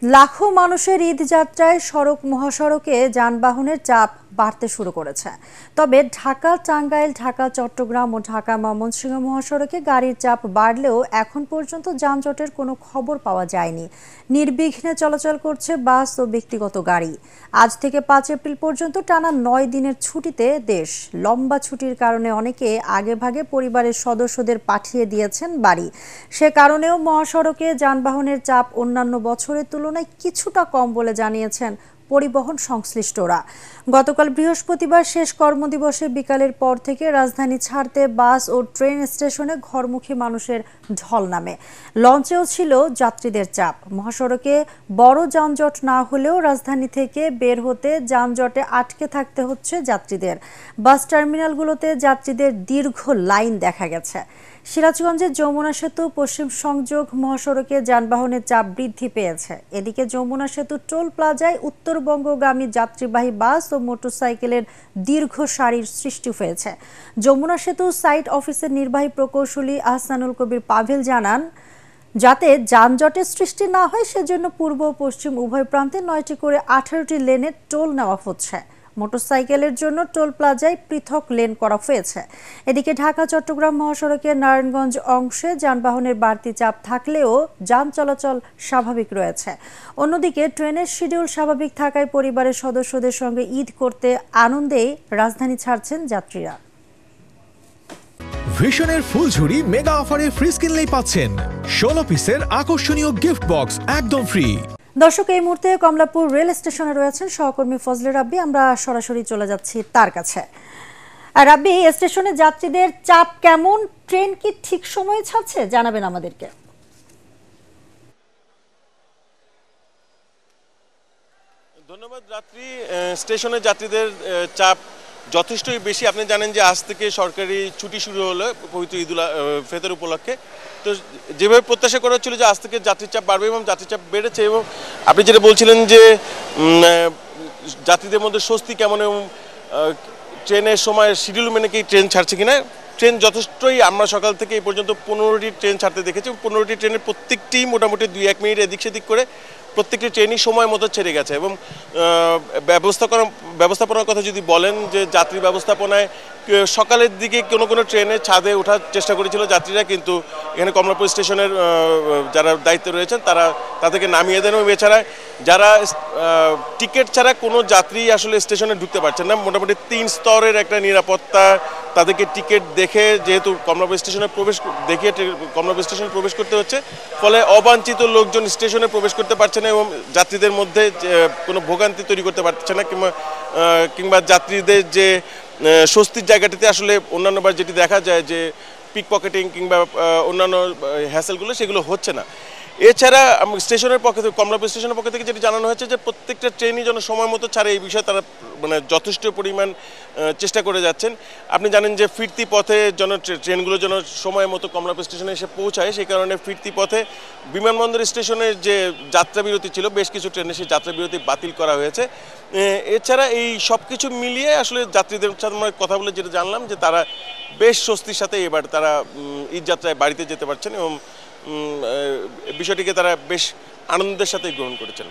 লাখো মানুষের ঈদ যাত্রায় সড়ক মহাসড়কে যানবাহনের চাপ বাড়তে শুরু করেছে। তবে ঢাকা টাঙ্গাইল, ঢাকা চট্টগ্রাম ও ঢাকা ময়মনসিংহ মহাসড়কে গাড়ির চাপ বাড়লেও এখন পর্যন্ত যানজটের কোনো খবর পাওয়া যায়নি। নির্বিঘ্নে চলাচল করছে বাস ও ব্যক্তিগত গাড়ি। আজ থেকে 5 এপ্রিল পর্যন্ত টানা 9 দিনের ছুটিতে দেশ। লম্বা ছুটির কারণে অনেকে আগেভাগে পরিবারের সদস্যদের পাঠিয়ে দিয়েছেন বাড়ি। সে কারণেও মহাসড়কে যানবাহনের চাপ অন্যান্য বছরের তুলনায় কিছুটা কম বলে জানিয়েছেন পরিবহন সংশ্লিষ্টরা। গতকাল বৃহস্পতিবার শেষ কর্মদিবসে বিকালের পর থেকে রাজধানী ছাড়তে বাস ও ট্রেন স্টেশনে ঘরমুখী মানুষের ঢল নামে। লঞ্চেও ছিল যাত্রীদের চাপ। মহাসড়কে বড় যানজট না হলেও রাজধানী থেকে বের হতে যানজটে আটকে থাকতে হচ্ছে যাত্রীদের। বাস টার্মিনালগুলোতে যাত্রীদের দীর্ঘ লাইন দেখা গেছে। সিরাজগঞ্জের যমুনা সেতু পশ্চিম সংযোগ মহাসড়কে যানবাহনের চাপ বৃদ্ধি পেয়েছে। এদিকে যমুনা সেতু টোল প্লাজায় উত্তরবঙ্গগামী যাত্রীবাহী বাস ও মোটরসাইকেলের দীর্ঘ সারির সৃষ্টি হয়েছে। যমুনা সেতু সাইট অফিসের নির্বাহী প্রকৌশলী আহসানুল কবির পাভেল জানান, যাতে যানজটের সৃষ্টি না হয় সেজন্য পূর্ব ও পশ্চিম উভয় প্রান্তে 9টি করে 18টি লেনে টোল নেওয়া হচ্ছে। মোটরসাইকেলের জন্য টোল প্লাজায় পৃথক লেন করা হয়েছে। এদিকে ঢাকা চট্টগ্রাম মহাসড়কের নারায়ণগঞ্জ অংশে যানবাহনের বাড়তি চাপ থাকলেও যান চলাচল স্বাভাবিক রয়েছে। অন্যদিকে ট্রেনের শিডিউল স্বাভাবিক থাকায় পরিবারের সদস্যদের সঙ্গে ঈদ করতে আনন্দেই রাজধানী ছাড়ছেন যাত্রীরা। ভিশনের ফুলঝুরি মেগা অফারে ফ্রিজ কিনলেই পাচ্ছেন 16 পিসের আকর্ষণীয় গিফট বক্স একদম ফ্রি। দর্শক, এই মুহূর্তে কমলাপুর রেল স্টেশনে রয়েছেন সহকর্মী ফজলে রাব্বি। আমরা সরাসরি চলে যাচ্ছি তার কাছে। রাব্বি, স্টেশনে যাত্রীদের চাপ কেমন? ট্রেন কি ঠিক সময়ে ছাড়ছে? জানাবেন আমাদেরকে। ধন্যবাদ রাত্রি। স্টেশনে যাত্রীদের চাপ যথেষ্টই বেশি। আপনি জানেন যে আজ থেকে সরকারি ছুটি শুরু হলো পবিত্র ঈদ উল ফিতর উপলক্ষে। তো যেভাবে প্রত্যাশা করা হচ্ছিল যে আজ থেকে যাত্রীর চাপ বাড়বে এবং যাত্রীর চাপ বেড়েছে, এবং আপনি যেটা বলছিলেন যে যাত্রীদের মধ্যে স্বস্তি কেমন এবং ট্রেনের সময় শিডিউল মেনে কি ট্রেন ছাড়ছে কিনা। ট্রেন যথেষ্টই, আমরা সকাল থেকে এই পর্যন্ত 15টি ট্রেন ছাড়তে দেখেছি। 15টি ট্রেনের প্রত্যেকটি মোটামুটি 2-1 মিনিট এদিক সেদিক করে প্রত্যেকটি ট্রেনই সময় মতো ছেড়ে গেছে। এবং ব্যবস্থাপনার কথা যদি বলেন, যে যাত্রী ব্যবস্থাপনায় সকালের দিকে কোনো ট্রেনে ছাদে ওঠার চেষ্টা করেছিল যাত্রীরা, কিন্তু এখানে কমলাপুর স্টেশনের যারা দায়িত্বে রয়েছেন তারা তাদেরকে নামিয়ে দেন। এবং এছাড়া যারা টিকিট ছাড়া কোনো যাত্রী আসলে স্টেশনে ঢুকতে পারছেন না। মোটামুটি 3 স্তরের একটা নিরাপত্তা, তাদেরকে টিকিট দেখে যেহেতু কমলাপুর স্টেশনে প্রবেশ করতে হচ্ছে, ফলে অবাঞ্ছিত লোকজন স্টেশনে প্রবেশ করতে পারছে না এবং যাত্রীদের মধ্যে কোনো ভোগান্তি তৈরি করতে পারছে না, কিংবা যাত্রীদের যে স্বস্তির জায়গাটিতে আসলে অন্যান্যবার যেটি দেখা যায় যে পিক পকেটিং কিংবা অন্যান্য হ্যাসেলগুলো, সেগুলো হচ্ছে না। এছাড়া স্টেশনের পক্ষ থেকে, কমলাপুর স্টেশনের পক্ষ থেকে যেটি জানানো হয়েছে যে প্রত্যেকটা ট্রেনই যেন সময় মতো ছাড়ে, এই বিষয়ে তারা যথেষ্ট পরিমাণ চেষ্টা করে যাচ্ছেন। আপনি জানেন যে ফিরতি পথে যেন ট্রেনগুলো যেন সময় মতো কমলাপুর স্টেশনে এসে পৌঁছায়, সেই কারণে ফিরতি পথে বিমানবন্দর স্টেশনের যে যাত্রাবিরতি ছিল, বেশ কিছু ট্রেনে সেই যাত্রাবিরতি বাতিল করা হয়েছে। এছাড়া এই সব কিছু মিলিয়ে আসলে যাত্রীদের সাথে আমরা কথা বলে যেটা জানলাম যে তারা বেশ স্বস্তির সাথে এবার তারা ঈদ যাত্রায় বাড়িতে যেতে পারছেন এবং বিষয়টিকে তারা বেশ আনন্দের সাথে গ্রহণ করেছেন।